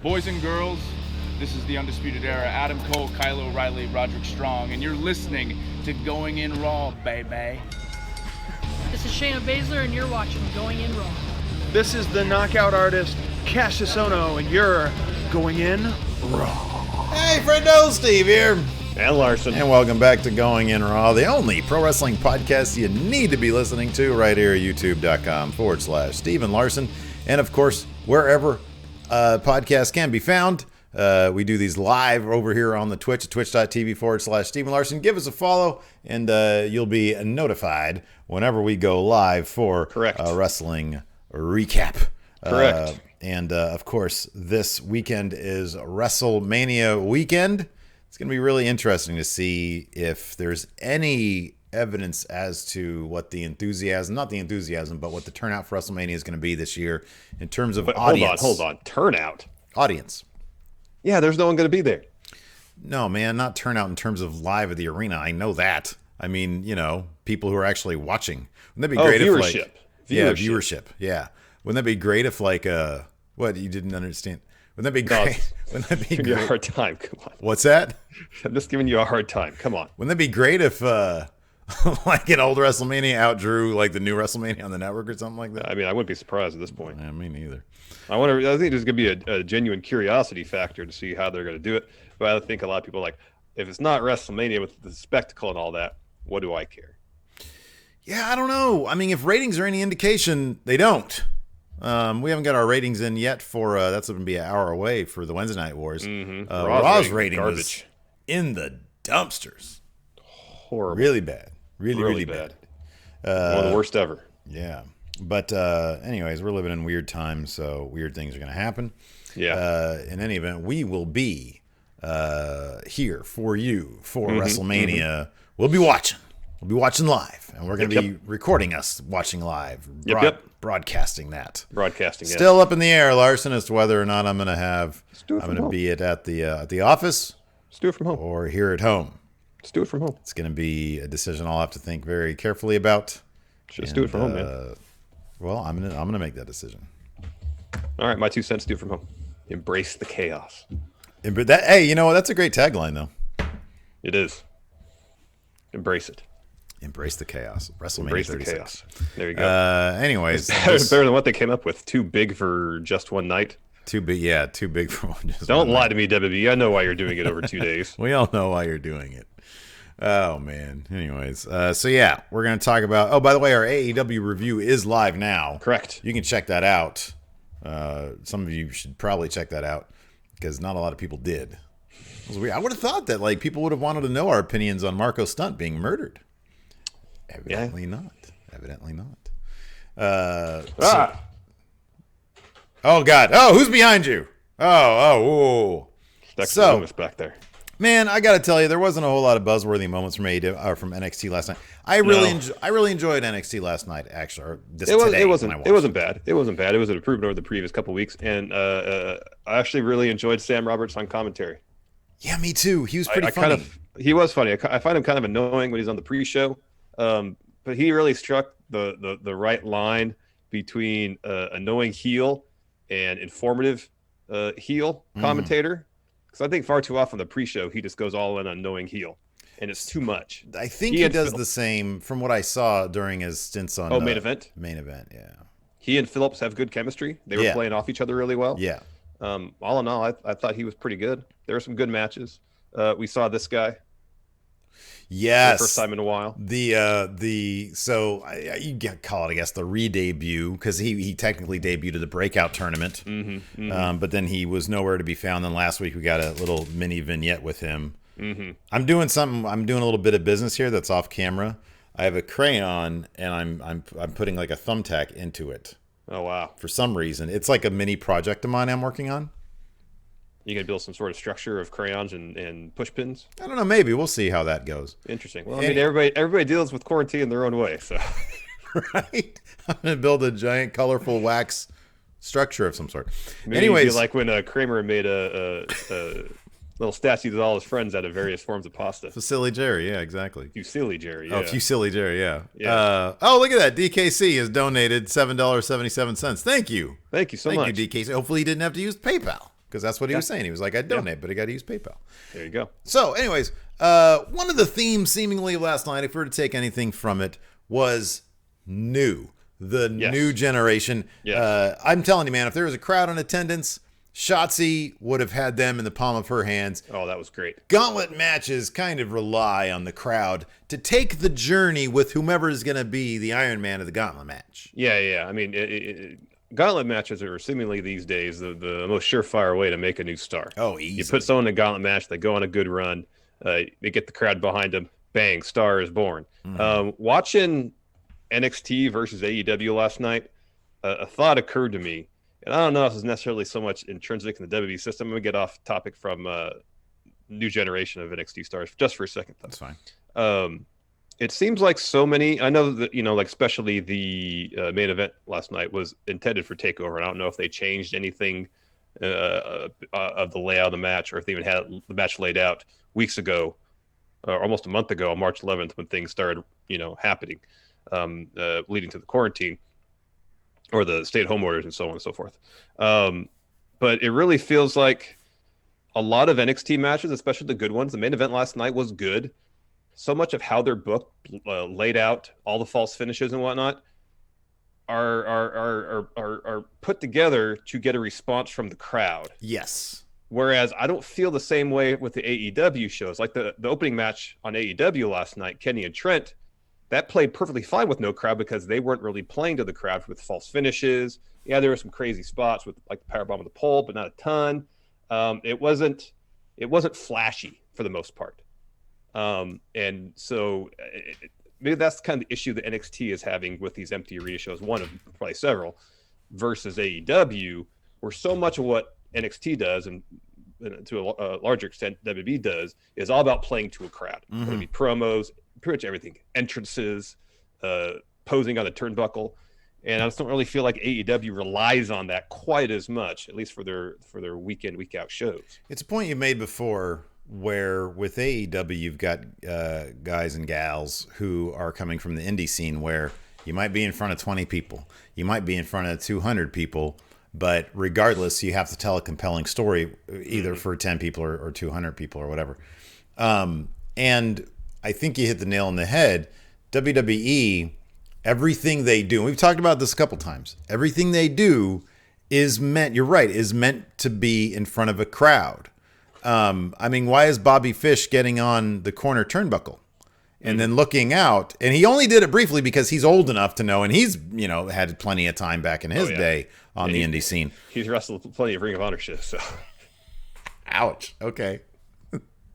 Boys and girls, this is the Undisputed Era. Adam Cole, Kyle O'Reilly, Roderick Strong, and you're listening to Going In Raw, baby. This is Shayna Baszler, and you're watching Going In Raw. This is the knockout artist, Cassius Ohno, and you're Going In Raw. Hey, friendo, Steve here. And Larson. And welcome back to Going In Raw, the only pro wrestling podcast you need to be listening to right here at youtube.com/Steven Larson. And of course, wherever podcasts can be found. We do these live over here on the Twitch at twitch.tv/Steven Larson. Give us a follow, and you'll be notified whenever we go live for a wrestling recap. Correct. And of course, this weekend is WrestleMania weekend. It's going to be really interesting to see if there's any evidence as to what the enthusiasm, not the enthusiasm, but what the turnout for WrestleMania is going to be this year in terms of audience. Hold on. Turnout? Audience. Yeah, there's no one going to be there. No, man, not turnout in terms of live at the arena. I know that. I mean, you know, people who are actually watching. Wouldn't that be great viewership. if viewership. Yeah. Wouldn't that be great if what, you didn't understand? Wouldn't that be great? Wouldn't that be great? You a hard time. Come on. What's that? I'm just giving you a hard time. Come on. Wouldn't that be great if like an old WrestleMania outdrew like the new WrestleMania on the network or something like that? I mean, I wouldn't be surprised at this point. Yeah, me neither. I think there's going to be a genuine curiosity factor to see how they're going to do it. But I think a lot of people are like, if it's not WrestleMania with the spectacle and all that, what do I care? Yeah, I don't know. I mean, if ratings are any indication, they don't. We haven't got our ratings in yet for that's going to be an hour away for the Wednesday Night Wars. Mm-hmm. Raw's rating was in the dumpsters. Horrible. Really bad. Really bad. One of the worst ever. Yeah. But anyways, we're living in weird times, so weird things are going to happen. Yeah. In any event, we will be here for you for WrestleMania. Mm-hmm. We'll be watching. We'll be watching live, and we're going to be recording us watching live, broadcasting that. Still up in the air, Larson, as to whether or not I'm going to be at the office. Let's do it from home. Or here at home. Let's do it from home. It's going to be a decision I'll have to think very carefully about. Just do it from home, man. Well, I'm gonna make that decision. All right, my 2 cents. Do it from home. Embrace the chaos. Hey, you know what? That's a great tagline, though. It is. Embrace it. Embrace the chaos. WrestleMania Embrace 36. The chaos. There you go. Anyways, it's better than what they came up with. Too big for just one night. Too big. Yeah, too big for one. Don't lie to me, WWE. I know why you're doing it over 2 days. We all know why you're doing it. Oh, man. Anyways, so yeah, we're going to talk about... Oh, by the way, our AEW review is live now. Correct. You can check that out. Some of you should probably check that out because not a lot of people did. It was weird. I would have thought that like people would have wanted to know our opinions on Marco Stunt being murdered. Evidently not. Evidently not. Oh, God. Oh, who's behind you? Whoa. So, back there. Man, I got to tell you, there wasn't a whole lot of buzzworthy moments from NXT last night. I really enjoyed NXT last night, actually. Or it wasn't bad. It wasn't bad. It was an improvement over the previous couple weeks, and I actually really enjoyed Sam Roberts on commentary. Yeah, me too. He was pretty funny. He was funny. I find him kind of annoying when he's on the pre-show, but he really struck the right line between annoying heel and informative heel commentator. Because I think far too often the pre-show, he just goes all in on knowing heel. And it's too much. I think he does the same from what I saw during his stints on Main Event? Main Event, yeah. He and Phillips have good chemistry. They were playing off each other really well. Yeah. All in all, I thought he was pretty good. There were some good matches. We saw this guy. Yes. For the first time in a while. You call it, I guess, the re-debut, because he technically debuted at the Breakout tournament. But then he was nowhere to be found. Then last week we got a little mini vignette with him. I'm doing a little bit of business here that's off camera. I have a crayon and I'm putting like a thumbtack into it. Oh wow. For some reason. It's like a mini project of mine I'm working on. You gonna build some sort of structure of crayons and push pins? I don't know. Maybe we'll see how that goes. Interesting. Well, I mean, everybody deals with quarantine in their own way, so. Right. I'm gonna build a giant, colorful wax structure of some sort. Maybe Anyways, like when Kramer made a little statue to all his friends out of various forms of pasta. Fusilli Jerry, yeah, exactly. Fusilli Jerry, yeah. Oh, Fusilli Jerry, yeah. Look at that. DKC has donated $7.77. Thank you. Thank you so much. Thank you, DKC. Hopefully he didn't have to use PayPal. because that's what he was saying. He was like, I'd donate, but I got to use PayPal. There you go. So, anyways, one of the themes seemingly last night, if we were to take anything from it, was new. The new generation. Yes. I'm telling you, man, if there was a crowd in attendance, Shotzi would have had them in the palm of her hands. Oh, that was great. Gauntlet matches kind of rely on the crowd to take the journey with whomever is going to be the Iron Man of the Gauntlet match. Yeah. I mean, Gauntlet matches are seemingly these days the most surefire way to make a new star. Oh, easy. You put someone in a Gauntlet match, they go on a good run, they get the crowd behind them, bang, star is born. Watching NXT versus AEW last night, a thought occurred to me. And I don't know if it's necessarily so much intrinsic in the WWE system. I'm going to get off topic from new generation of NXT stars just for a second, though. That's fine. It seems like so many, I know that, like especially the main event last night was intended for TakeOver. And I don't know if they changed anything of the layout of the match, or if they even had the match laid out weeks ago, or almost a month ago on March 11th when things started, happening, leading to the quarantine. Or the stay-at-home orders and so on and so forth. But it really feels like a lot of NXT matches, especially the good ones, the main event last night was good. So much of how they're booked, laid out, all the false finishes and whatnot, are put together to get a response from the crowd. Yes. Whereas I don't feel the same way with the AEW shows. Like the opening match on AEW last night, Kenny and Trent, that played perfectly fine with no crowd because they weren't really playing to the crowd with false finishes. Yeah, there were some crazy spots with like the powerbomb of the pole, but not a ton. It wasn't flashy for the most part. And so maybe that's kind of the issue that NXT is having with these empty arena shows, one of probably several, versus AEW, where so much of what NXT does, and to a larger extent WWE does, is all about playing to a crowd. Whether it be promos, pretty much everything, entrances, posing on the turnbuckle, and I just don't really feel like AEW relies on that quite as much, at least for their week in, week out shows. It's a point you made before, where with AEW you've got guys and gals who are coming from the indie scene, where you might be in front of 20 people, you might be in front of 200 people, but regardless, you have to tell a compelling story, either for 10 people or 200 people or whatever. And I think you hit the nail on the head. WWE, everything they do, and we've talked about this a couple times, everything they do is meant, you're right, is meant to be in front of a crowd. I mean, why is Bobby Fish getting on the corner turnbuckle and then looking out? And he only did it briefly because he's old enough to know, and he's, had plenty of time back in his day on the indie scene. He's wrestled plenty of Ring of Honor shit, so. Ouch. Okay.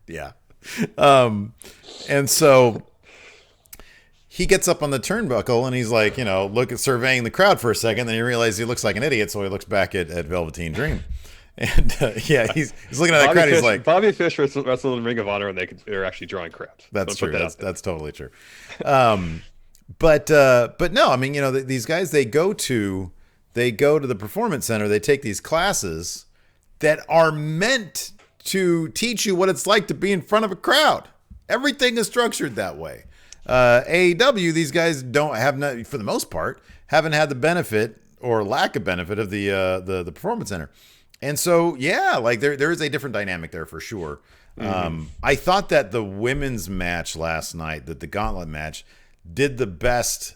Yeah. And so he gets up on the turnbuckle and he's like, surveying the crowd for a second. Then he realizes he looks like an idiot. So he looks back at Velvetine Dream. And he's looking at that crowd. He's like, Bobby Fish wrestled in Ring of Honor, and they're actually drawing crowds. That's true. That's totally true. But no, I mean, these guys, they go to the Performance Center. They take these classes that are meant to teach you what it's like to be in front of a crowd. Everything is structured that way. AEW, these guys for the most part, haven't had the benefit or lack of benefit of the Performance Center. And so, yeah, like there is a different dynamic there for sure. I thought that the women's match last night, that the Gauntlet match, did the best.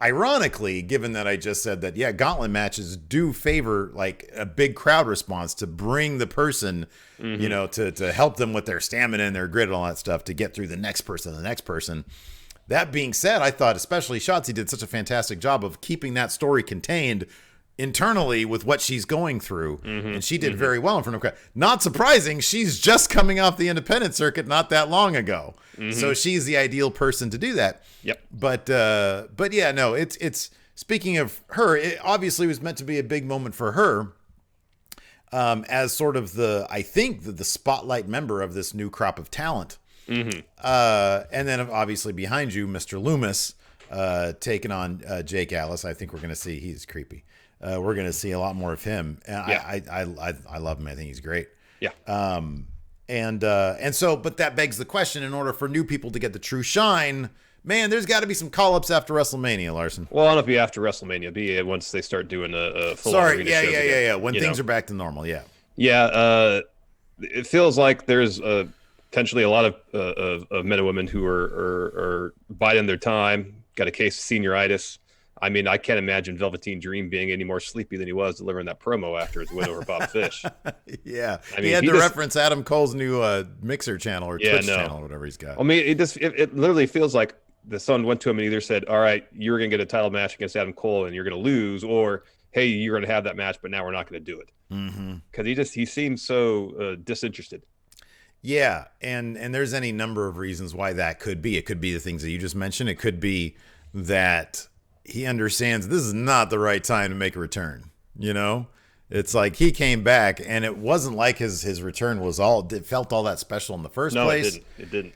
Ironically, given that I just said that, Gauntlet matches do favor like a big crowd response to bring the person, to help them with their stamina and their grit and all that stuff to get through the next person. That being said, I thought especially Shotzi did such a fantastic job of keeping that story contained internally with what she's going through, and she did very well in front of crowd. Not surprising, she's just coming off the independent circuit not that long ago, so she's the ideal person to do that. Yep. But yeah, no, it's speaking of her, it obviously was meant to be a big moment for her, as sort of the spotlight member of this new crop of talent. And then obviously behind you, Mr. Loomis, taking on Jake Atlas. I think we're going to see, he's creepy. We're going to see a lot more of him. And I love him. I think he's great. Yeah. And so, but that begs the question, in order for new people to get the true shine, man, there's got to be some call-ups after WrestleMania, Larson. Well, I don't know if it'll be after WrestleMania. Be once they start doing a full arena shows again. When things are back to normal, yeah. Yeah, it feels like there's potentially a lot of men and women who are biding their time, got a case of senioritis. I mean, I can't imagine Velvetine Dream being any more sleepy than he was delivering that promo after his win over Bob Fish. Yeah, I mean, he had to reference Adam Cole's new Mixer channel or Twitch channel, or whatever he's got. I mean, it literally feels like the Sun went to him and either said, "All right, you're going to get a title match against Adam Cole and you're going to lose," or "Hey, you're going to have that match, but now we're not going to do it." Because he seems so disinterested. Yeah, and there's any number of reasons why that could be. It could be the things that you just mentioned. It could be that he understands this is not the right time to make a return. You know, it's like he came back, and it wasn't like his return was it felt all that special in the first place. No, it didn't.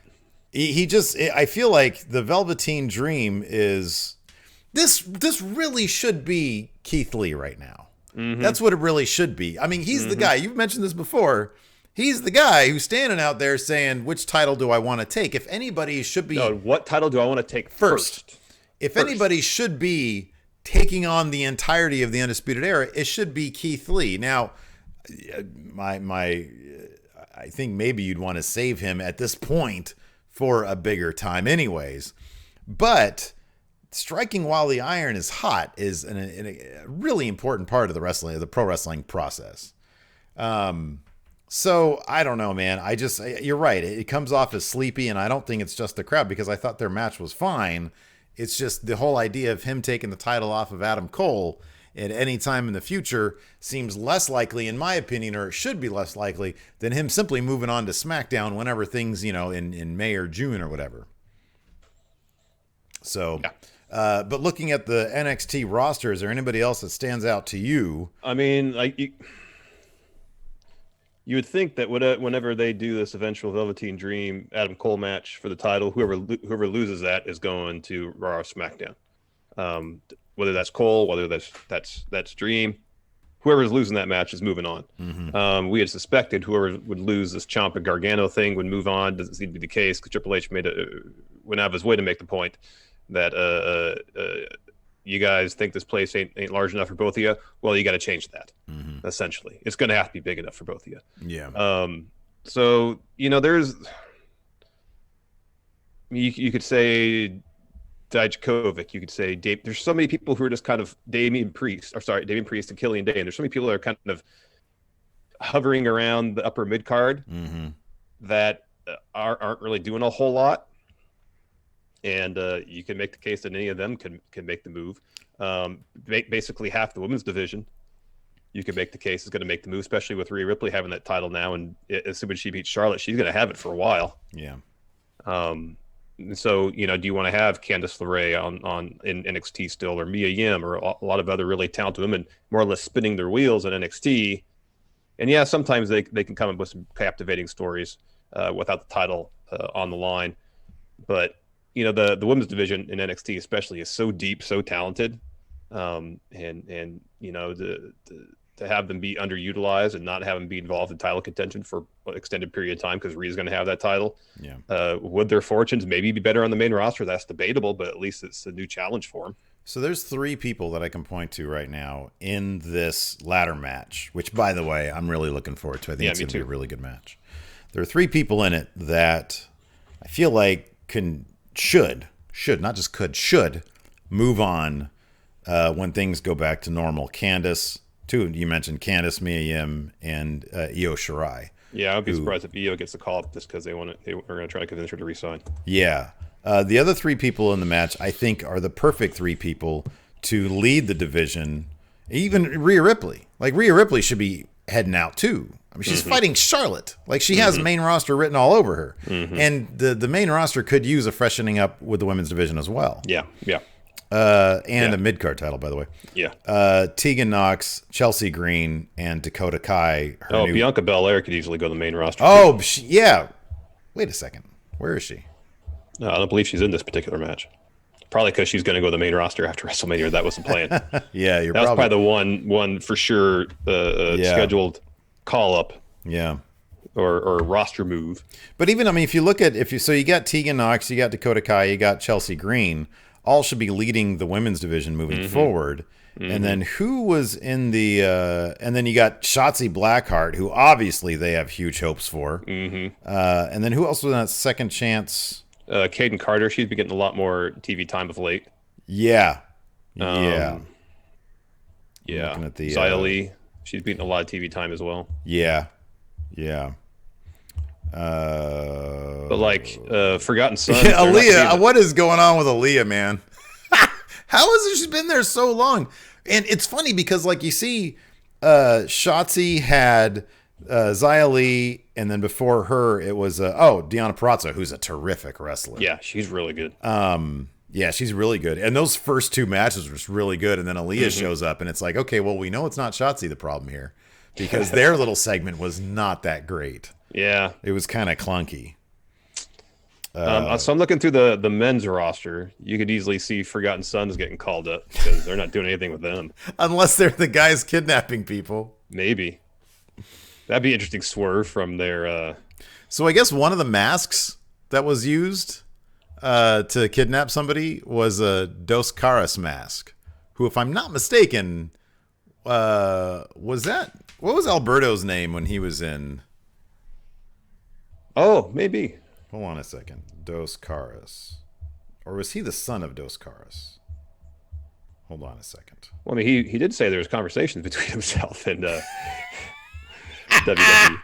I feel like the Velveteen Dream is this really should be Keith Lee right now. That's what it really should be. I mean, he's the guy. You've mentioned this before. He's the guy who's standing out there saying, which title do I want to take? If anybody should be... No, what title do I want to take first? If anybody should be taking on the entirety of the Undisputed Era, it should be Keith Lee. Now, I think maybe you'd want to save him at this point for a bigger time anyways. But striking while the iron is hot is a really important part of the pro wrestling process. So I don't know, man. You're right. It comes off as sleepy, and I don't think it's just the crowd, because I thought their match was fine. It's just the whole idea of him taking the title off of Adam Cole at any time in the future seems less likely, in my opinion, or it should be less likely than him simply moving on to SmackDown whenever things, in May or June or whatever. So, yeah. But looking at the NXT roster, is there anybody else that stands out to you? I mean, you would think that whenever they do this eventual Velveteen Dream Adam Cole match for the title, whoever loses that is going to Raw or SmackDown. Whether that's Cole, whether that's Dream, whoever's losing that match is moving on. We had suspected whoever would lose this Ciampa Gargano thing would move on. Doesn't seem to be the case, because Triple H went out of his way to make the point that you guys think this place ain't large enough for both of you. Well, you got to change that. Essentially, it's going to have to be big enough for both of you. Yeah. So there's you could say Dijakovic, you could say Dave. There's so many people who are just kind of Damian Priest and Killian Dane. There's so many people that are kind of hovering around the upper mid card that aren't really doing a whole lot. And you can make the case that any of them can make the move. Basically half the women's division, you can make the case, is going to make the move, especially with Rhea Ripley having that title now. And assuming she beats Charlotte, she's going to have it for a while. Yeah. So, do you want to have Candice LeRae in NXT still, or Mia Yim, or a lot of other really talented women more or less spinning their wheels in NXT? And yeah, sometimes they can come up with some captivating stories without the title on the line. But the women's division in NXT especially is so deep, so talented, and to have them be underutilized and not have them be involved in title contention for an extended period of time, because Rhea's going to have that title. Yeah. Would their fortunes maybe be better on the main roster? That's debatable, but at least it's a new challenge for them. So there's 3 people that I can point to right now in this ladder match, which, by the way, I'm really looking forward to. I think it's going to be a really good match. There are 3 people in it that I feel like should move on when things go back to normal. You mentioned Candice, Mia Yim, and Io Shirai. Yeah, I'd be surprised if Io gets the call up just because they were going to try to convince her to resign. Yeah. The other 3 people in the match, I think, are the perfect 3 people to lead the division. Even Rhea Ripley. Like, Rhea Ripley should be heading out too. I mean, she's fighting Charlotte. Like, she has main roster written all over her. And the main roster could use a freshening up with the women's division as well. Yeah. A mid-card title, by the way. Yeah. Tegan Nox, Chelsea Green, and Dakota Kai. Bianca Belair could easily go to the main roster. Oh, yeah. Wait a second. Where is she? No, I don't believe she's in this particular match. Probably because she's going to go to the main roster after WrestleMania. That was the plan. Yeah, that was probably the one for sure scheduled call-up. Yeah. Or roster move. But even, I mean, if you look at, so you got Tegan Nox, you got Dakota Kai, you got Chelsea Green. all should be leading the women's division moving forward. And then who was in the and then you got Shotzi Blackheart, who obviously they have huge hopes for. And then who else was in that second chance? Caden Carter, she's been getting a lot more TV time of late. Yeah. Yeah. Looking at the Xia Li, she's beating a lot of TV time as well. Yeah. But like Forgotten Sons. Aaliyah, what is going on with Aaliyah, man? How is it she's been there so long? And it's funny because, like, you see, Shotzi had Xia Li, and then before her, it was Deonna Purrazzo, who's a terrific wrestler. Yeah, she's really good. Yeah, she's really good. And those first two matches were just really good. And then Aaliyah shows up, and it's like, okay, well, we know it's not Shotzi the problem here, because their little segment was not that great. Yeah, it was kind of clunky. So I'm looking through the men's roster. You could easily see Forgotten Sons getting called up because they're not doing anything with them. Unless they're the guys kidnapping people. Maybe. That'd be an interesting swerve from their... So I guess one of the masks that was used to kidnap somebody was a Dos Caras mask, who, if I'm not mistaken, was that... What was Alberto's name when he was in... Oh, maybe. Hold on a second. Dos Caras. Or was he the son of Dos Caras? Hold on a second. Well, I mean, he did say there was conversations between himself and WWE.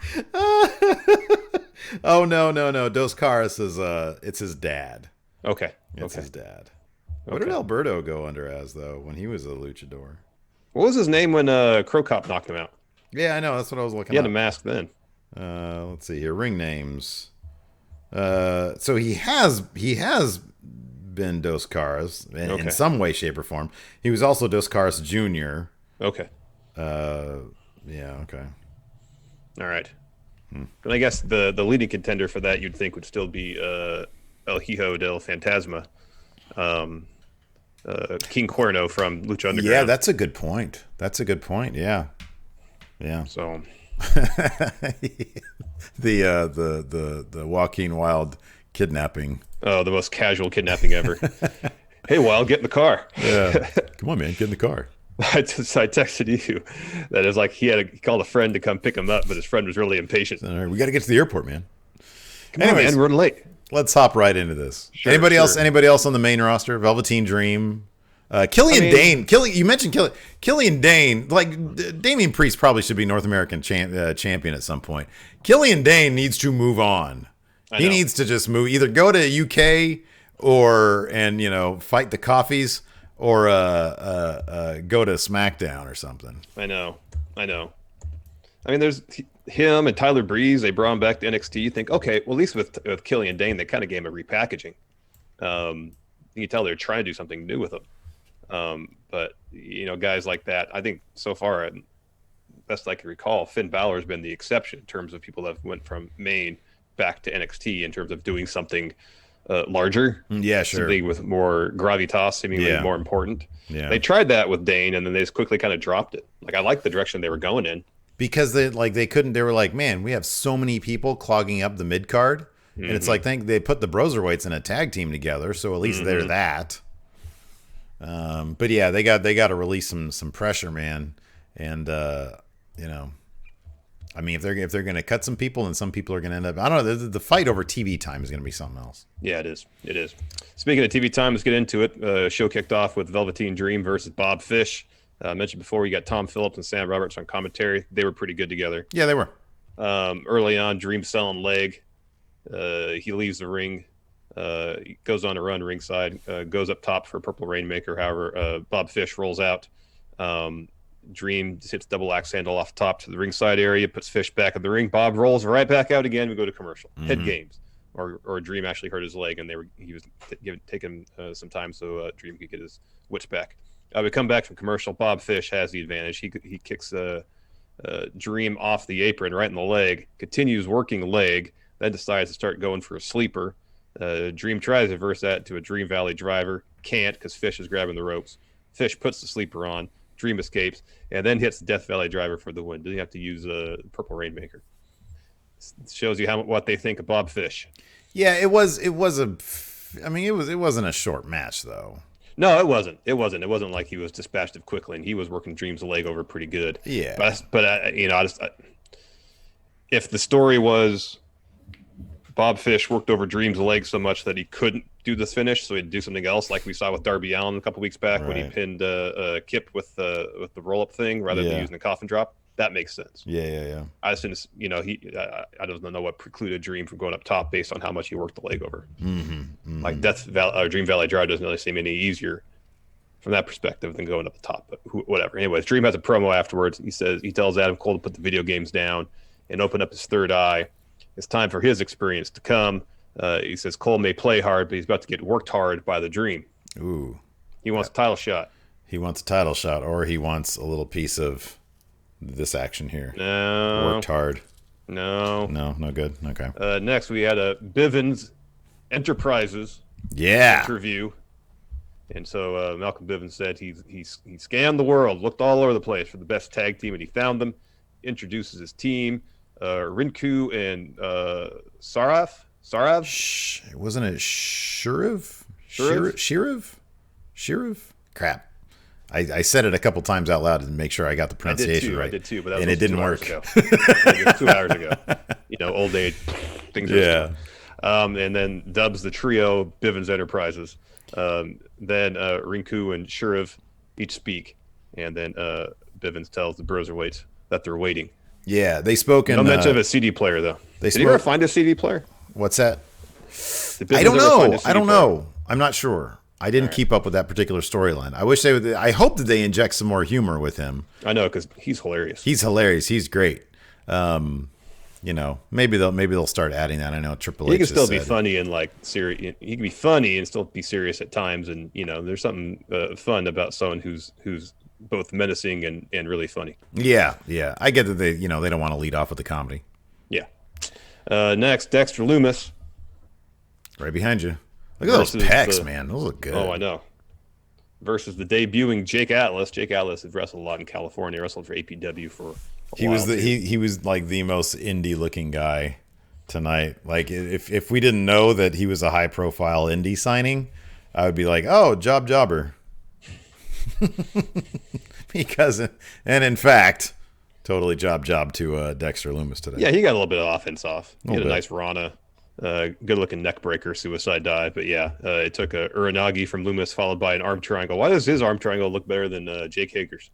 Oh, no. Dos Caras is it's his dad. Okay. It's his dad. What did Alberto go under as, though, when he was a luchador? What was his name when Crow Cop knocked him out? Yeah, I know. That's what I was looking at. He had a mask then. Let's see here. Ring names. So he has been Dos Caras in some way, shape, or form. He was also Dos Caras Jr. Okay. Yeah, okay. All right. And I guess the leading contender for that you'd think would still be El Hijo del Fantasma, King Cuerno from Lucha Underground. Yeah, that's a good point. Yeah. So the Joaquin Wild kidnapping. Oh, the most casual kidnapping ever. Hey, Wild, get in the car. Yeah, come on, man, get in the car. I texted you that it was like he called a friend to come pick him up, but his friend was really impatient. All right, we got to get to the airport, man. Anyways, man, we're running late. Let's hop right into this. Anybody else on the main roster? Velveteen Dream. Killian Dane. You mentioned Killian Dane. Like, Damian Priest probably should be North American champion at some point. Killian Dane needs to move on. He needs to just move. Either go to UK and fight the Coffees, or go to SmackDown or something. I know. I mean, there's him and Tyler Breeze. They brought him back to NXT. You think, okay, well, at least with Killian Dane, they kind of gave him a repackaging. You can tell they're trying to do something new with him. But guys like that, I think so far, best I can recall, Finn Balor has been the exception in terms of people that went from main back to NXT in terms of doing something larger. Yeah, sure. Something with more gravitas, seemingly more important. Yeah. They tried that with Dane, and then they just quickly kind of dropped it. Like, I like the direction they were going in. Because they were like, man, we have so many people clogging up the mid card. And it's like, they put the Broserweights in a tag team together, so at least they're that. But yeah, they got to release some pressure, man. And I mean, if they're going to cut some people, and some people are going to end up, I don't know, the fight over TV time is going to be something else. Yeah, it is. Speaking of TV time, let's get into it. Show kicked off with Velveteen Dream versus Bob Fish. I mentioned before, we got Tom Phillips and Sam Roberts on commentary. They were pretty good together. Yeah, they were. Early on, Dream selling leg. He leaves the ring. He goes on a run ringside, goes up top for a Purple Rainmaker. However, Bob Fish rolls out. Dream just hits double axe handle off top to the ringside area, puts Fish back in the ring. Bob rolls right back out again. We go to commercial. Head games. Or Dream actually hurt his leg, and he was taking some time so Dream could get his wits back. We come back from commercial. Bob Fish has the advantage. He kicks Dream off the apron right in the leg, continues working leg, then decides to start going for a sleeper. Dream tries to reverse that to a Dream Valley driver. Can't, because Fish is grabbing the ropes. Fish puts the sleeper on. Dream escapes, and then hits the Death Valley driver for the win. Doesn't have to use a Purple Rainmaker. It shows you what they think of Bob Fish. Yeah, it wasn't a short match though. No, it wasn't. It wasn't like he was dispatched of quickly, and he was working Dream's leg over pretty good. Yeah. But you know, if the story was Bob Fish worked over Dream's leg so much that he couldn't do this finish, so he'd do something else, like we saw with Darby Allin a couple weeks back when he pinned Kip with the roll-up thing rather than using the coffin drop. That makes sense. Yeah. I just didn't, you know, I don't know what precluded Dream from going up top based on how much he worked the leg over. Like Dream Valley Drive doesn't really seem any easier from that perspective than going up the top. But whatever. Anyways, Dream has a promo afterwards. He tells Adam Cole to put the video games down and open up his third eye. It's time for his experience to come. He says Cole may play hard, but he's about to get worked hard by the Dream. Ooh. He wants a title shot. He wants a title shot, or he wants a little piece of this action here. No. Worked hard. No. No good. Okay. Next, we had a Bivens Enterprises interview. And so Malcolm Bivens said he scanned the world, looked all over the place for the best tag team, and he found them. Introduces his team, Rinku and Sarav. Wasn't it Shiriv? Crap. I said it a couple times out loud to make sure I got the pronunciation right. I did too, but that and was it didn't 2 work. Hours ago. It was 2 hours ago. You know, old age things. And then dubs the trio Bivens Enterprises. Then Rinku and Shuriv each speak, and then Bivens tells the Broserweights that they're waiting. Yeah, they spoke in. No mention of a CD player though. Did you ever find a CD player? What's that? I don't know. I'm not sure. I didn't keep up with that particular storyline. I wish they would. I hope that they inject some more humor with him. I know, because he's hilarious. He's great. You know, maybe they'll start adding that. I know Triple H. He can still be funny and like serious. He can be funny and still be serious at times. And you know, there's something fun about someone who's both menacing and really funny. Yeah. I get that they don't want to lead off with the comedy. Yeah. Next, Dexter Lumis. Right behind you. Look at those pecs, man. Those look good. Oh, I know. Versus the debuting Jake Atlas. Jake Atlas has wrestled a lot in California. Wrestled for APW for a while. He was like the most indie looking guy tonight. Like if we didn't know that he was a high profile indie signing, I would be like, oh, jobber. Because in fact, totally job to Dexter Lumis today. Yeah, he got a little bit of offense off. He had a nice Rana. Good looking neck breaker, suicide dive. But yeah, it took a Uranagi from Lumis followed by an arm triangle. Why does his arm triangle look better than Jake Hager's?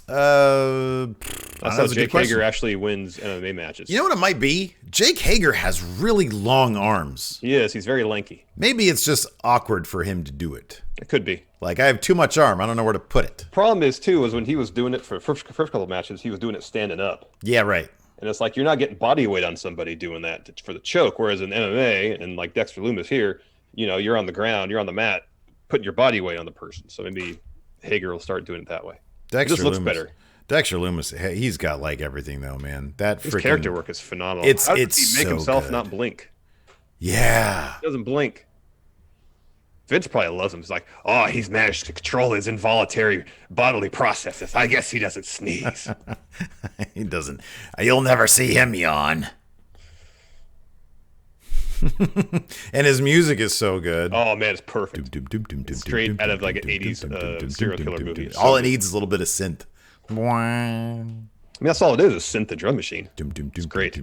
That's how Jake Hager actually wins MMA matches. You know what it might be? Jake Hager has really long arms. He is. He's very lanky. Maybe it's just awkward for him to do it. It could be. Like, I have too much arm. I don't know where to put it. Problem is, too, is when he was doing it for first couple of matches, he was doing it standing up. Yeah, right. And it's like you're not getting body weight on somebody doing that for the choke. Whereas in MMA and like Dexter Lumis here, you know, you're on the ground, you're on the mat, putting your body weight on the person. So maybe Hager will start doing it that way. Dexter it just looks better. Dexter Lumis, he's got like everything though, man. His character work is phenomenal. How does he make himself not blink? Yeah, he doesn't blink. Vince probably loves him. He's like, oh, he's managed to control his involuntary bodily processes. I guess he doesn't sneeze. He doesn't. You'll never see him yawn. And his music is so good. Oh man, it's perfect. Straight out of like an 80s serial killer movie. All it needs is a little bit of synth. I mean, that's all it is synth and drum machine. It's great.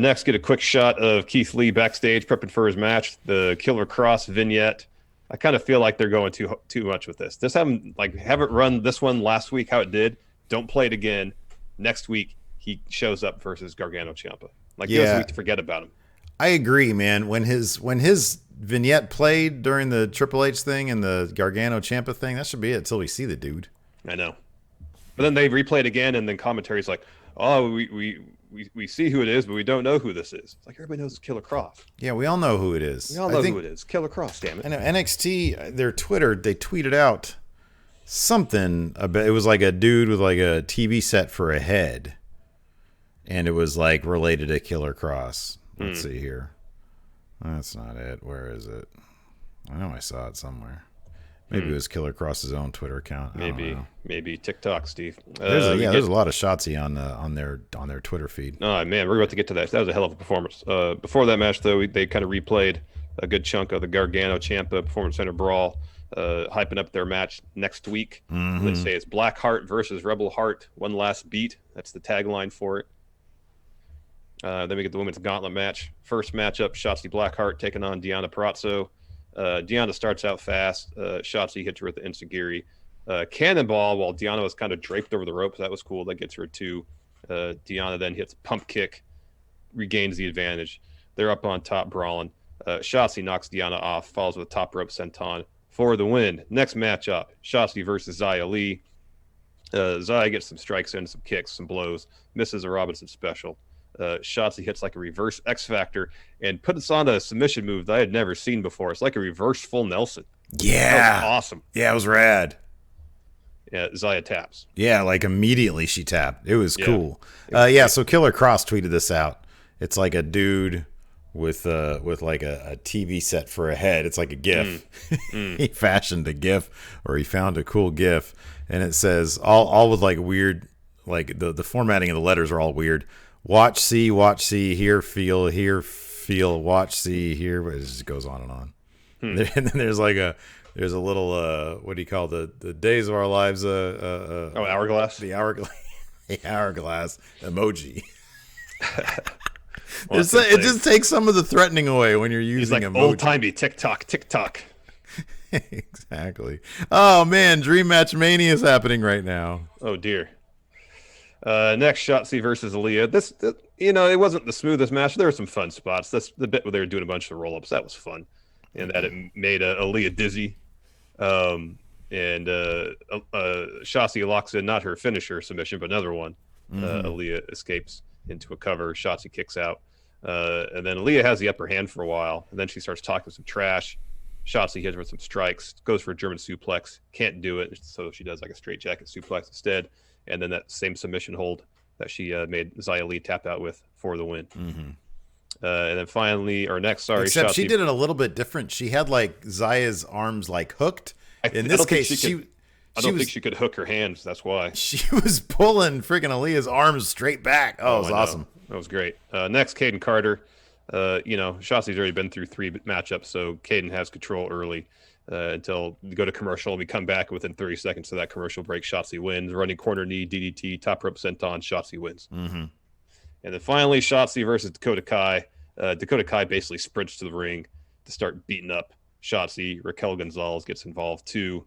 Next, get a quick shot of Keith Lee backstage prepping for his match, the Killer Cross vignette. I kind of feel like they're going too much with this. Just have it run this one last week how it did. Don't play it again. Next week, he shows up versus Gargano Ciampa. Give us a week to forget about him. I agree, man. When his vignette played during the Triple H thing and the Gargano Ciampa thing, that should be it until we see the dude. I know. But then they replay it again, and then commentary's like, oh, we see who it is, but we don't know who this is. It's like everybody knows it's Killer Cross. Yeah, we all know who it is. We all know who it is. Killer Cross, damn it. I know NXT, their Twitter, they tweeted out something about, it was like a dude with like a TV set for a head. And it was like related to Killer Cross. Let's see here. That's not it. Where is it? I know I saw it somewhere. Maybe it was Killer Cross's own Twitter account. Maybe TikTok, Steve. There's a lot of Shotzi on their Twitter feed. Oh man, we're about to get to that. That was a hell of a performance. Before that match, though, they kind of replayed a good chunk of the Gargano Ciampa Performance Center Brawl, hyping up their match next week. Mm-hmm. They say it's Blackheart versus Rebel Heart, one last beat. That's the tagline for it. Then we get the women's gauntlet match. First matchup, Shotzi Blackheart taking on Deonna Purrazzo. Deonna starts out fast. Shotzi hits her with the enziguri. Cannonball while Deonna was kind of draped over the ropes. That was cool. That gets her a 2. Deonna then hits a pump kick, regains the advantage. They're up on top brawling. Shotzi knocks Deonna off, follows with a top rope senton for the win. Next matchup, Shotzi versus Xia Li. Xia gets some strikes in, some kicks, some blows, misses a Robinson special. Shotzi hits like a reverse X Factor and puts on a submission move that I had never seen before. It's like a reverse full Nelson. Yeah. That was awesome. Yeah, it was rad. Yeah, Xia taps. Yeah, like immediately she tapped. It was cool. It was so Killer Cross tweeted this out. It's like a dude with like a TV set for a head. It's like a GIF. He fashioned a GIF, or he found a cool GIF, and it says all with like weird, like the formatting of the letters are all weird. Watch, see, hear, feel, watch, see, hear. But it just goes on and on. And then there's a little what do you call the days of our lives? Hourglass. The hourglass emoji. Well, it just takes some of the threatening away when you're using He's like emoji. old timey TikTok. Exactly. Oh man, Dream Match Mania is happening right now. Oh dear. Next, Shotzi versus Aaliyah. This, it wasn't the smoothest match. There were some fun spots. That's the bit where they were doing a bunch of roll-ups. That was fun, and that it made Aaliyah dizzy. And Shotzi locks in not her finisher submission, but another one. Aaliyah escapes into a cover. Shotzi kicks out, and then Aaliyah has the upper hand for a while, and then she starts talking some trash. Shotzi hits her with some strikes, goes for a German suplex, can't do it, so she does like a straight jacket suplex instead. And then that same submission hold that she made Xia Li tap out with for the win. And then finally, except Shotzi, she did it a little bit different. She had like Zaya's arms like hooked. In this case, I don't think she could hook her hands. That's why she was pulling freaking Aaliyah's arms straight back. Oh, it was awesome. That was great. Next, Caden Carter. Shotzi's already been through 3 matchups, so Caden has control early. Until we go to commercial, we come back within 30 seconds of that commercial break. Shotzi wins. Running corner knee, DDT, top rope senton. Shotzi wins. And then finally, Shotzi versus Dakota Kai. Dakota Kai basically sprints to the ring to start beating up Shotzi. Raquel Gonzalez gets involved too.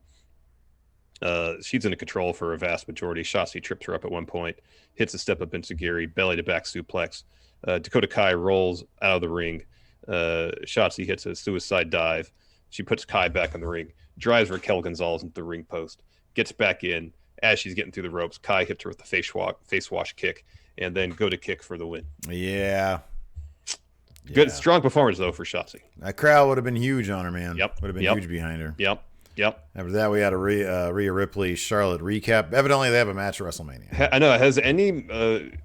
She's in control for a vast majority. Shotzi trips her up at one point, hits a step up enziguri, belly to back suplex. Dakota Kai rolls out of the ring. Shotzi hits a suicide dive. She puts Kai back in the ring, drives Raquel Gonzalez into the ring post, gets back in. As she's getting through the ropes, Kai hits her with the face wash kick, and then go to kick for the win. Yeah. Good, strong performance, though, for Shotzi. That crowd would have been huge on her, man. Yep. Would have been huge behind her. Yep. After that, we had a Rhea Ripley Charlotte recap. Evidently, they have a match at WrestleMania. I know. Has any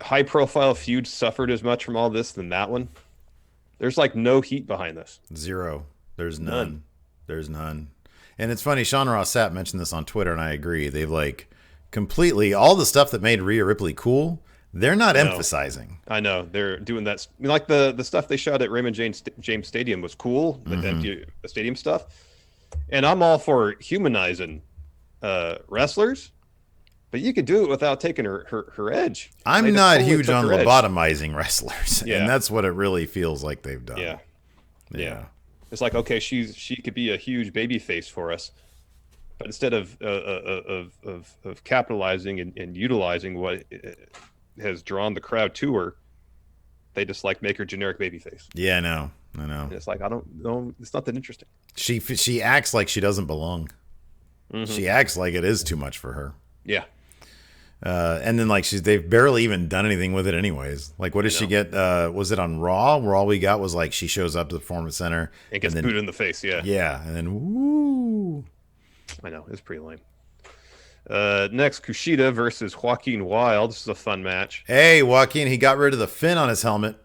high-profile feud suffered as much from all this than that one? There's like no heat behind this. Zero. There's none. There's none. And it's funny, Sean Ross Sapp mentioned this on Twitter, and I agree. They've like completely, all the stuff that made Rhea Ripley cool, they're not emphasizing. I know. They're doing that. Like the stuff they shot at Raymond James Stadium was cool, the empty stadium stuff. And I'm all for humanizing wrestlers, but you could do it without taking her edge. I'm not huge on lobotomizing wrestlers, and that's what it really feels like they've done. Yeah. It's like, okay, she could be a huge baby face for us, but instead of capitalizing and utilizing what has drawn the crowd to her, they just like make her generic baby face. Yeah, I know. And it's like, I don't know. It's not that interesting. She acts like she doesn't belong. She acts like it is too much for her. Yeah. And then like they've barely even done anything with it anyways. Like what did she get? Was it on Raw where all we got was like she shows up to the Performance Center and gets booted in the face? Yeah, and then woo. I know, it's pretty lame. Next, Kushida versus Joaquin Wilds. This is a fun match. Hey, Joaquin, he got rid of the fin on his helmet.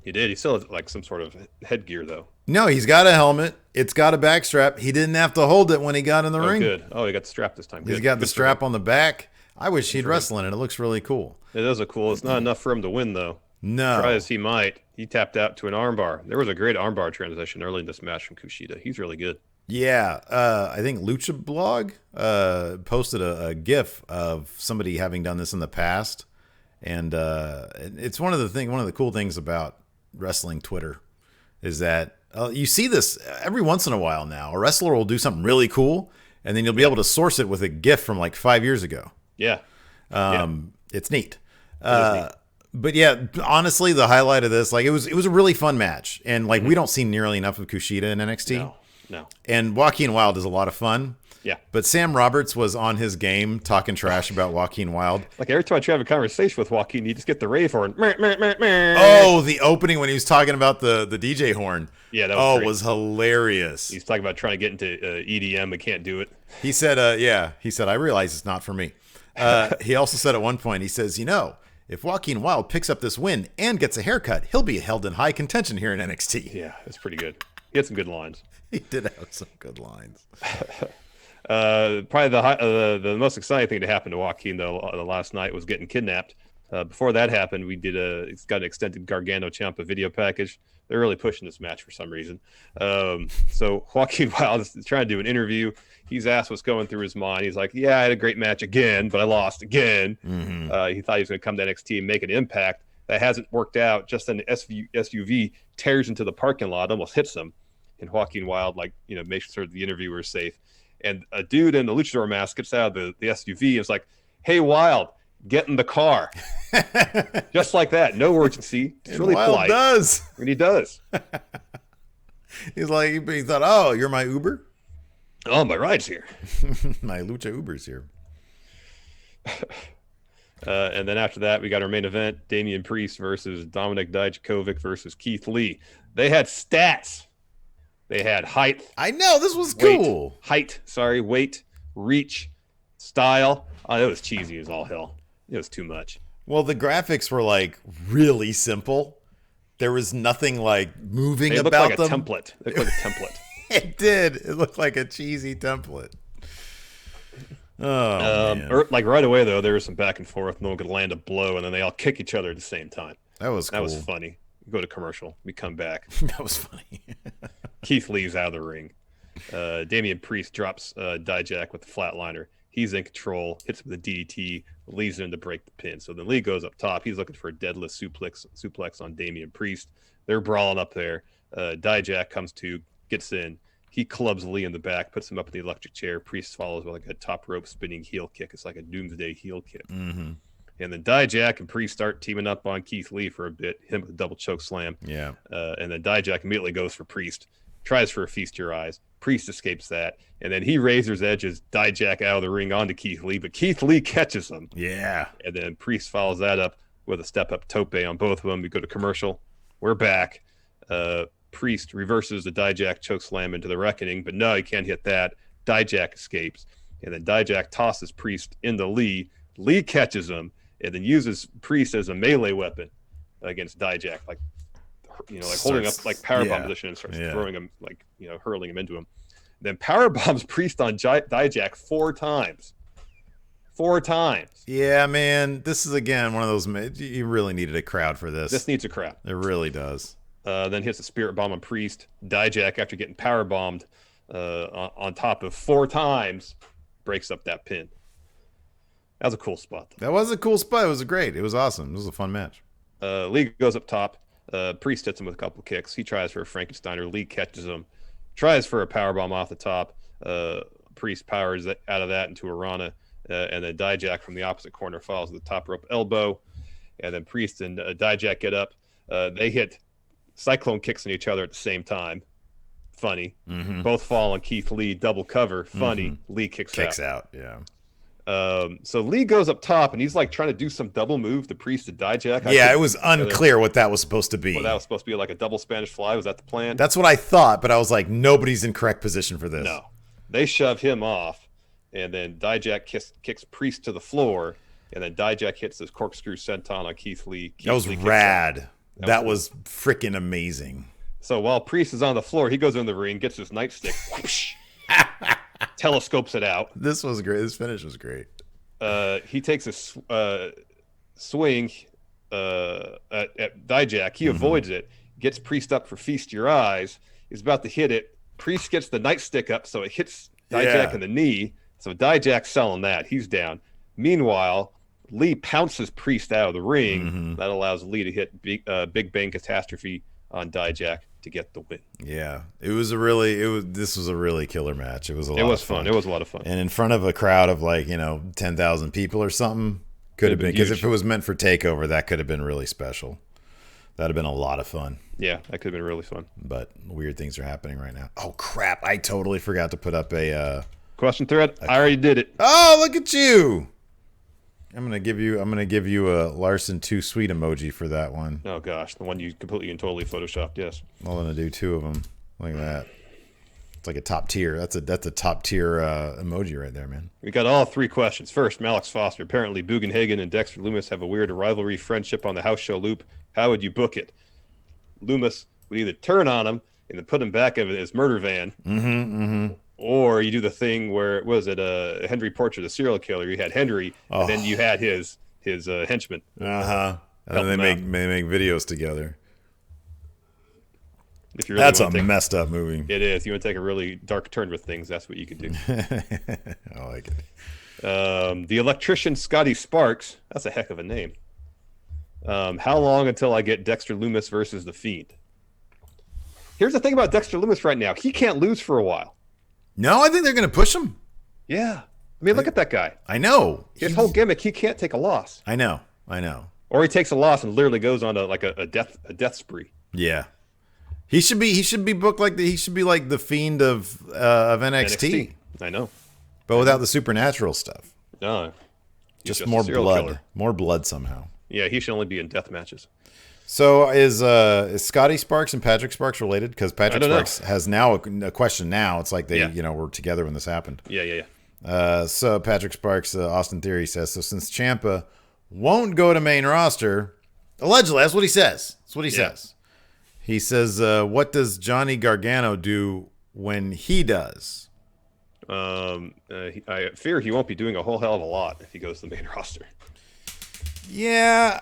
He did. He still has like some sort of headgear though. No, he's got a helmet. It's got a back strap. He didn't have to hold it when he got in the ring. Good. Oh, he got the strap this time. He's got the strap on the back. I wish he'd wrestle in it. It looks really cool. It does look cool. It's not enough for him to win, though. No. Try as he might, he tapped out to an armbar. There was a great armbar transition early in this match from Kushida. He's really good. Yeah, I think Lucha Blog posted a GIF of somebody having done this in the past, and it's one of the cool things about wrestling Twitter is that you see this every once in a while now. A wrestler will do something really cool, and then you'll be able to source it with a GIF from like 5 years ago. Yeah, it's neat. But yeah, honestly, the highlight of this, like it was a really fun match, and like we don't see nearly enough of Kushida in NXT. No. And Joaquin Wild is a lot of fun. Yeah. But Sam Roberts was on his game talking trash about Joaquin Wild. Like every time I try to have a conversation with Joaquin, you just get the rave horn. Oh, the opening when he was talking about the DJ horn. Yeah, that was great. Was hilarious. He's talking about trying to get into EDM but can't do it. He said, I realize it's not for me. He also said at one point, he says, if Joaquin Wild picks up this win and gets a haircut, he'll be held in high contention here in NXT. Yeah, that's pretty good. He had some good lines. He did have some good lines. Probably the most exciting thing to happen to Joaquin though the last night was getting kidnapped. Before that happened, we did it's got an extended Gargano Ciampa video package. They're really pushing this match for some reason. So Joaquin Wild is trying to do an interview. He's asked what's going through his mind. He's like, "Yeah, I had a great match again, but I lost again." Mm-hmm. He thought he was going to come to NXT and make an impact. That hasn't worked out. Just then, the SUV tears into the parking lot, almost hits him. And Joaquin Wild, makes sure the interviewer is safe. And a dude in the luchador mask gets out of the SUV and is like, "Hey, Wild, get in the car." Just like that. No urgency. It's really Wild polite. Does. And he does. He's like, he thought, "Oh, you're my Uber? Oh, my ride's here." My Lucha Uber's here. And then after that, we got our main event, Damian Priest versus Dominik Dijakovic versus Keith Lee. They had stats. They had height. I know, this was weight, cool. Weight, reach, style. Oh, it was cheesy as all hell. It was too much. Well, the graphics were like really simple. There was nothing like moving It looked about like them. a template. It looked like a template. It did. It looked like a cheesy template. Oh, man. Like right away, though, there was some back and forth. No one could land a blow, and then they all kick each other at the same time. That was cool. That was funny. We go to commercial. We come back. That was funny. Keith Lee's out of the ring. Damian Priest drops Dijak with the flatliner. He's in control, hits him with a DDT, leaves him to break the pin. So then Lee goes up top. He's looking for a deadlift suplex on Damian Priest. They're brawling up there. Dijak comes to, gets in. He clubs Lee in the back, puts him up in the electric chair. Priest follows with like a top rope spinning heel kick. It's like a doomsday heel kick. Mm-hmm. And then Dijak and Priest start teaming up on Keith Lee for a bit. Him with a double choke slam. Yeah. And then Dijak immediately goes for Priest. Tries for a feast your eyes. Priest escapes that. And then he razors edges Dijak out of the ring onto Keith Lee. But Keith Lee catches him. Yeah. And then Priest follows that up with a step-up tope on both of them. We go to commercial. We're back. Priest reverses the Dijak choke slam into the reckoning. But no, he can't hit that. Dijak escapes. And then Dijak tosses Priest into Lee. Lee catches him and then uses Priest as a melee weapon against Dijak. Like holding up like powerbomb position and starts throwing him, hurling him into him. Then power bombs Priest on Dijak 4 times. 4 times. Yeah, man. This is again one of those. You really needed a crowd for this. This needs a crowd. It really does. Then hits a spirit bomb on Priest. Dijak, after getting power bombed on top of 4 times, breaks up that pin. That was a cool spot, though. That was a cool spot. It was great. It was awesome. It was a fun match. Lee goes up top. Priest hits him with a couple kicks. He tries for a Frankensteiner. Lee catches him. Tries for a powerbomb off the top. Priest powers out of that into a Rana. And then Dijak from the opposite corner follows the top rope elbow. And then Priest and Dijak get up. They hit cyclone kicks on each other at the same time. Funny. Mm-hmm. Both fall on Keith Lee. Double cover. Funny. Mm-hmm. Lee kicks out. Yeah. So Lee goes up top, and he's like trying to do some double move to Priest to Dijak. It was unclear what that was supposed to be. Well, that was supposed to be like a double Spanish fly. Was that the plan? That's what I thought, but I was like, nobody's in correct position for this. No. They shove him off, and then Dijak kicks Priest to the floor, and then Dijak hits this corkscrew senton on Keith Lee. That was rad. That was freaking amazing. So while Priest is on the floor, he goes in the ring, gets his nightstick, whoosh, telescopes it out. This was great. This finish was great. He takes a swing at Dijak. He avoids it, gets Priest up for Feast Your Eyes. He's about to hit it. Priest gets the nightstick up, so it hits Dijak in the knee. So Dijak's selling that. He's down. Meanwhile, Lee pounces Priest out of the ring. That allows Lee to hit Big Bang Catastrophe on Dijak to get the win. Yeah, this was a really killer match. It was a lot of fun. It was a lot of fun. And in front of a crowd of 10,000 people or something, could have been, because if it was meant for TakeOver, that could have been really special. That'd have been a lot of fun. Yeah, that could have been really fun. But weird things are happening right now. Oh crap, I totally forgot to put up a question thread. I already did it. Oh, look at you. I'm gonna give you a Larson too sweet emoji for that one. Oh gosh, the one you completely and totally photoshopped. Yes. I'm gonna do 2 of them like that. It's like a top tier. That's a top tier emoji right there, man. We got all 3 questions. First, Malix Foster. Apparently, Bugenhagen and Dexter Lumis have a weird rivalry friendship on the house show loop. How would you book it? Lumis would either turn on him and then put him back in his murder van, or you do the thing where Henry Portrait, the serial killer. You had Henry, and then you had his henchman. And then they make videos together. If you really that's a messed up movie. It is. You want to take a really dark turn with things, that's what you could do. I like it. The electrician Scotty Sparks. That's a heck of a name. How long until I get Dexter Lumis versus The Fiend? Here's the thing about Dexter Lumis right now. He can't lose for a while. No, I think they're going to push him. Yeah. I mean, look at that guy. I know. His whole gimmick, he can't take a loss. I know. Or he takes a loss and literally goes on a death spree. Yeah. He should be booked like the Fiend of NXT. I know. But without the supernatural stuff. No. Just more blood. Killer. More blood somehow. Yeah, he should only be in death matches. So is Scotty Sparks and Patrick Sparks related? Because Patrick Sparks has now a question now. It's like they were together when this happened. Yeah. So Patrick Sparks, Austin Theory says, so since Ciampa won't go to main roster, allegedly, that's what he says. Says. He says, what does Johnny Gargano do when he does? I fear he won't be doing a whole hell of a lot if he goes to the main roster. Yeah.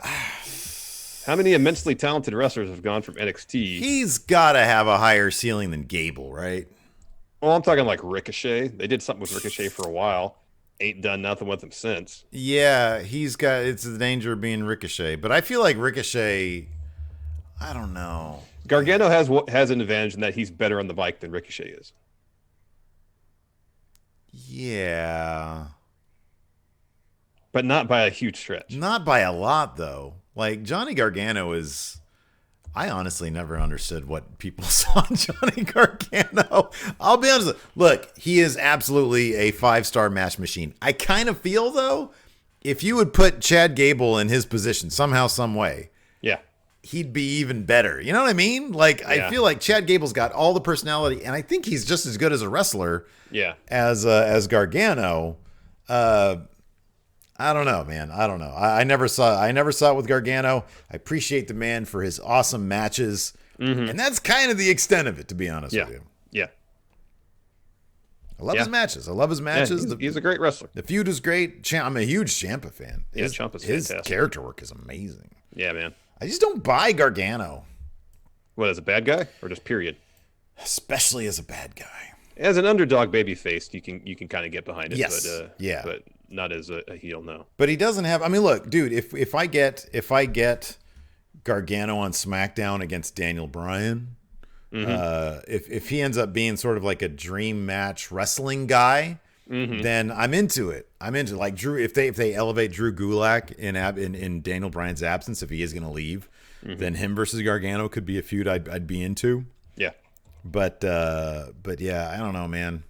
How many immensely talented wrestlers have gone from NXT? He's got to have a higher ceiling than Gable, right? Well, I'm talking like Ricochet. They did something with Ricochet for a while. Ain't done nothing with him since. Yeah, it's the danger of being Ricochet. But I feel like Ricochet, I don't know. Gargano has an advantage in that he's better on the mic than Ricochet is. Yeah. But not by a huge stretch. Not by a lot, though. Like, Johnny Gargano is... I honestly never understood what people saw in Johnny Gargano. I'll be honest. Look, he is absolutely a 5-star match machine. I kind of feel, though, if you would put Chad Gable in his position somehow, some way, he'd be even better. You know what I mean? Like, I feel like Chad Gable's got all the personality, and I think he's just as good as a wrestler as Gargano. I don't know, man. I don't know. I never saw it with Gargano. I appreciate the man for his awesome matches. And that's kind of the extent of it, to be honest with you. Yeah. I love his matches. Yeah, he's a great wrestler. The feud is great. I'm a huge Ciampa fan. Ciampa's fantastic. His character work is amazing. Yeah, man. I just don't buy Gargano. What, as a bad guy or just period? Especially as a bad guy. As an underdog babyface, you can kind of get behind it. Yes. But not as a heel, no. But he doesn't have. I mean, look, dude. If I get Gargano on SmackDown against Daniel Bryan, if he ends up being sort of like a dream match wrestling guy, then I'm into it. Like Drew. If they elevate Drew Gulak in Daniel Bryan's absence, if he is going to leave, then him versus Gargano could be a feud I'd be into. Yeah. But yeah, I don't know, man.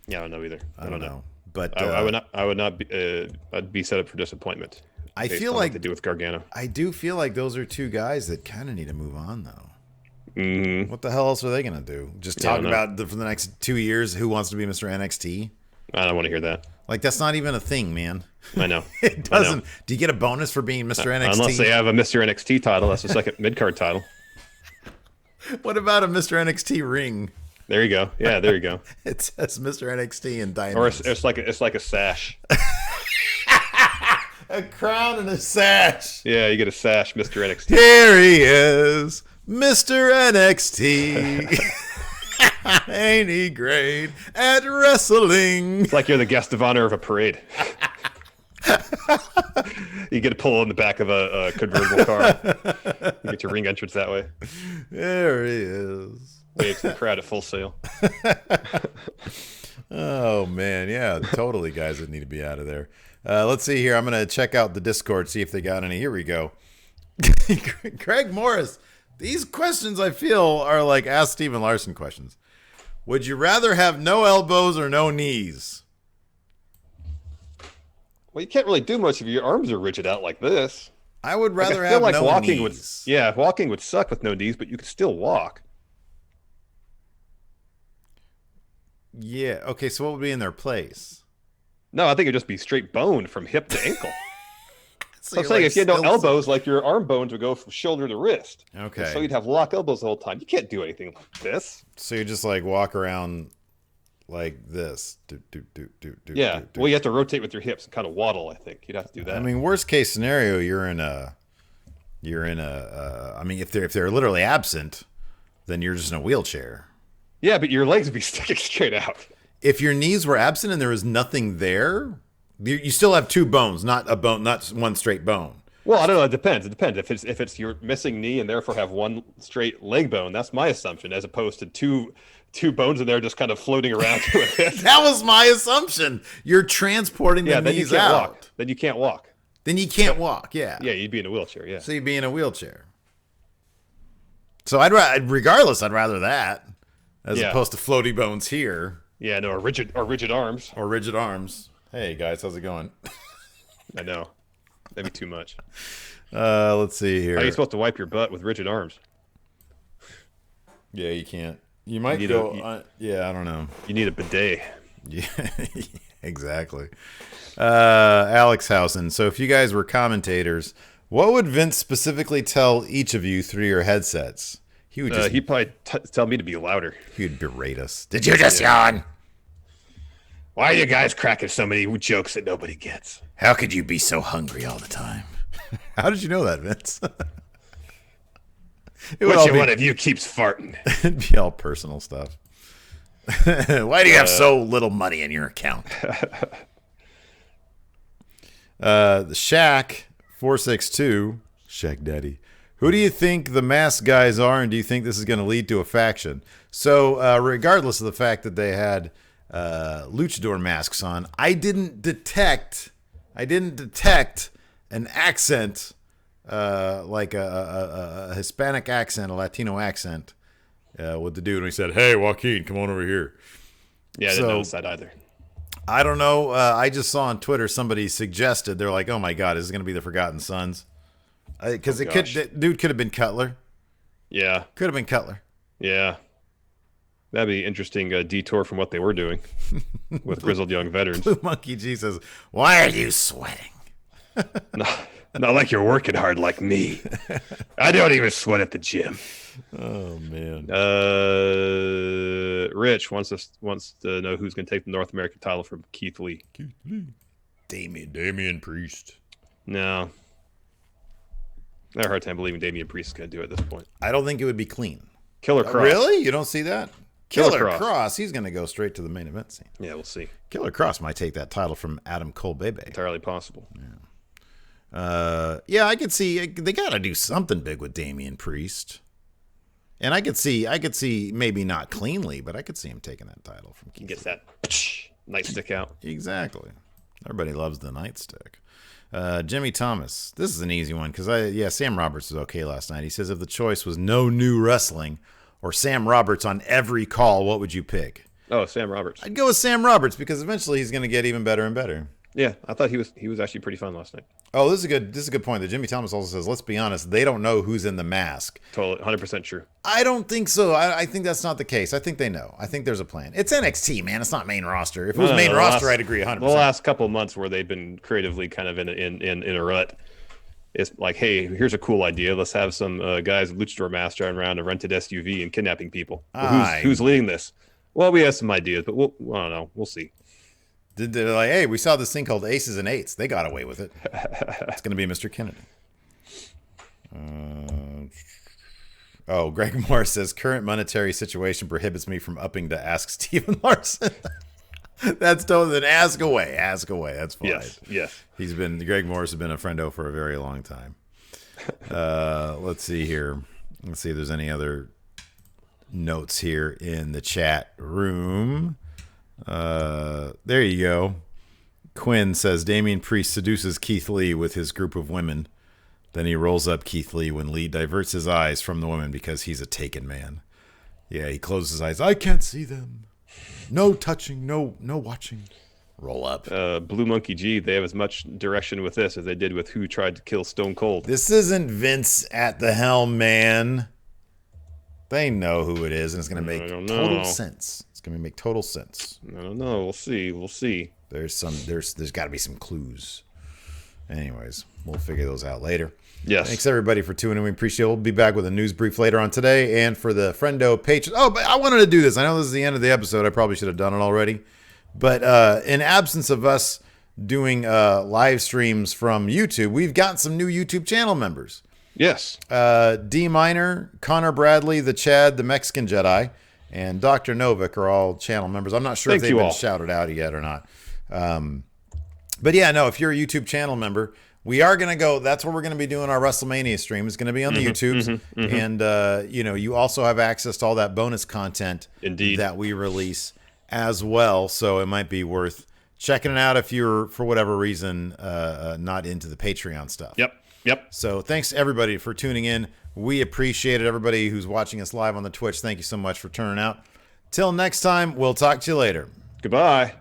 Yeah, I don't know either. I don't know. But I would not be. I'd be set up for disappointment. I feel like what to do with Gargano. I do feel like those are two guys that kind of need to move on, though. What the hell else are they going to do? Just talk about for the next 2 years who wants to be Mr. NXT? I don't want to hear that. Like, that's not even a thing, man. I know. It doesn't. Do you get a bonus for being Mr. NXT? Unless they have a Mr. NXT title. That's the second mid-card title. What about a Mr. NXT ring? There you go. Yeah, there you go. It says Mr. NXT and Diamond. Or it's like a sash. A crown and a sash. Yeah, you get a sash, Mr. NXT. Here he is, Mr. NXT. Ain't he great at wrestling? It's like you're the guest of honor of a parade. You get a pull in the back of a convertible car. You get your ring entrance that way. There he is. Wave to the crowd at Full Sail. Oh, man. Yeah, totally guys that need to be out of there. Let's see here. I'm going to check out the Discord, see if they got any. Here we go. Craig Morris. These questions, I feel, are like Ask Stephen Larson questions. Would you rather have no elbows or no knees? Well, you can't really do much if your arms are rigid out like this. I would rather I feel have like no walking knees. walking would suck with no knees, but you could still walk. Yeah. Okay, so what would be in their place? No, I think it'd just be straight bone from hip to ankle. So I'm you're saying like if you had no still- elbows, like your arm bones would go from shoulder to wrist. Okay. And so you'd have lock elbows the whole time. You can't do anything like this. So you just like walk around like this. Yeah. do. Well, you have to rotate with your hips and kind of waddle, I think. You'd have to do that. I mean, worst case scenario, you're in a. I mean, if they're literally absent, then you're just in a wheelchair. Yeah, but your legs would be sticking straight out. If your knees were absent and there was nothing there, you still have two bones, not a bone, not one straight bone. Well, I don't know. It depends. It depends. If it's your missing knee and therefore have one straight leg bone, that's my assumption, as opposed to two bones in there just kind of floating around to it. That was my assumption. You're transporting the then you knees can't out. walk. Then you can't walk. Then you can't walk. Yeah. Yeah, you'd be in a wheelchair. Yeah. So you'd be in a wheelchair. So I'd rather that as Yeah. opposed to floaty bones here Yeah. No, or rigid arms. or rigid arms. Hey guys, how's it going? I know. That'd be too much. Let's see here. How are you supposed to wipe your butt with rigid arms? Yeah, you can't. You might You go. don't- Yeah, I don't know. You need a bidet. Yeah, exactly. Alex Housen. So if you guys were commentators, what would Vince specifically tell each of you through your headsets? He would just He'd probably tell me to be louder. he would berate us. Did you just yawn? Why are you guys cracking so many jokes that nobody gets? How could you be so hungry all the time? How did you know that, Vince? It would all Which be, one of you keeps farting? it'd be all personal stuff. Why do you have so little money in your account? The Shaq 462, Shaq Daddy. Who do you think the masked guys are, and do you think this is going to lead to a faction? So, regardless of the fact that they had luchador masks on, I didn't detect an accent like a Hispanic accent, a Latino accent with the dude when he said, "Hey, Joaquin, come on over here." Yeah, I didn't notice that either. I don't know. I just saw on Twitter somebody suggested, they're like, "Oh my God, this is going to be the Forgotten Sons," because dude could have been Cutler. Yeah, Could have been Cutler. yeah. That'd be an interesting detour from what they were doing with grizzled young veterans. Blue Monkey G says, "Why are you sweating?" Not like you're working hard like me. I don't even sweat at the gym. Oh man. Rich wants to know who's going to take the North American title from Keith Lee. Damian Priest. No. I have a hard time believing Damian Priest is going to do it at this point. I don't think it would be clean. Killer Cross. Really? You don't see that? Killer Killer Cross. Cross. He's going to go straight to the main event scene. Yeah, we'll see. Killer Cross might take that title from Adam Cole Bebe. Entirely possible. Yeah, I could see they got to do something big with Damian Priest. And I could see maybe not cleanly, but I could see him taking that title from He Keith. gets that nightstick out. Exactly. Everybody loves the nightstick. Jimmy Thomas. This is an easy one because Sam Roberts was okay last night. He says if the choice was no new wrestling or Sam Roberts on every call, what would you pick? Oh, Sam Roberts. I'd go with Sam Roberts because eventually he's going to get even better and better. Yeah, I thought he was actually pretty fun last night. Oh, this is a good point. That Jimmy Thomas also says, let's be honest, they don't know who's in the mask. Totally, 100% true. I don't think so. I think that's not the case. I think they know. I think there's a plan. It's NXT, man. It's not main roster. If it was main roster, I'd agree 100%. The last couple of months where they've been creatively kind of in a rut, it's like, hey, here's a cool idea. Let's have some guys with luchador masks driving around a rented SUV and kidnapping people. Well, who's leading this? Well, we have some ideas, but I don't know. We'll see. They're like, hey, we saw this thing called Aces and Eights. They got away with it. It's going to be Mr. Kennedy. Greg Morris says, current monetary situation prohibits me from upping to ask Stephen Larson. That's totally an ask away. Ask away. That's fine. Yes. Greg Morris has been a friendo for a very long time. Let's see here. Let's see if there's any other notes here in the chat room. There you go. Quinn says Damian Priest seduces Keith Lee with his group of women. Then he rolls up Keith Lee when Lee diverts his eyes from the women because he's a taken man. Yeah, he closes his eyes. I can't see them. No touching, no watching. Roll up. Blue Monkey G, they have as much direction with this as they did with Who Tried to Kill Stone Cold. This isn't Vince at the helm, man. They know who it is, and it's going to make total sense. It's going to make total sense. I don't know. We'll see. There's got to be some clues. Anyways, we'll figure those out later. Yes. Thanks everybody for tuning in. We appreciate it. We'll be back with a news brief later on today. And for the Friendo patrons. Oh, but I wanted to do this. I know this is the end of the episode. I probably should have done it already. But in absence of us doing live streams from YouTube, we've got some new YouTube channel members. Yes. D Minor, Connor Bradley, the Chad, the Mexican Jedi, and Dr. Novik are all channel members. I'm not sure if they've been shouted out yet or not. But yeah, no, if you're a YouTube channel member, we are going to go. That's where we're going to be doing our WrestleMania stream. It's going to be on the YouTubes. And, you also have access to all that bonus content that we release as well. So it might be worth checking it out if you're, for whatever reason, not into the Patreon stuff. Yep. So thanks everybody for tuning in. We appreciate it. Everybody who's watching us live on the Twitch, thank you so much for turning out. Till next time, we'll talk to you later. Goodbye.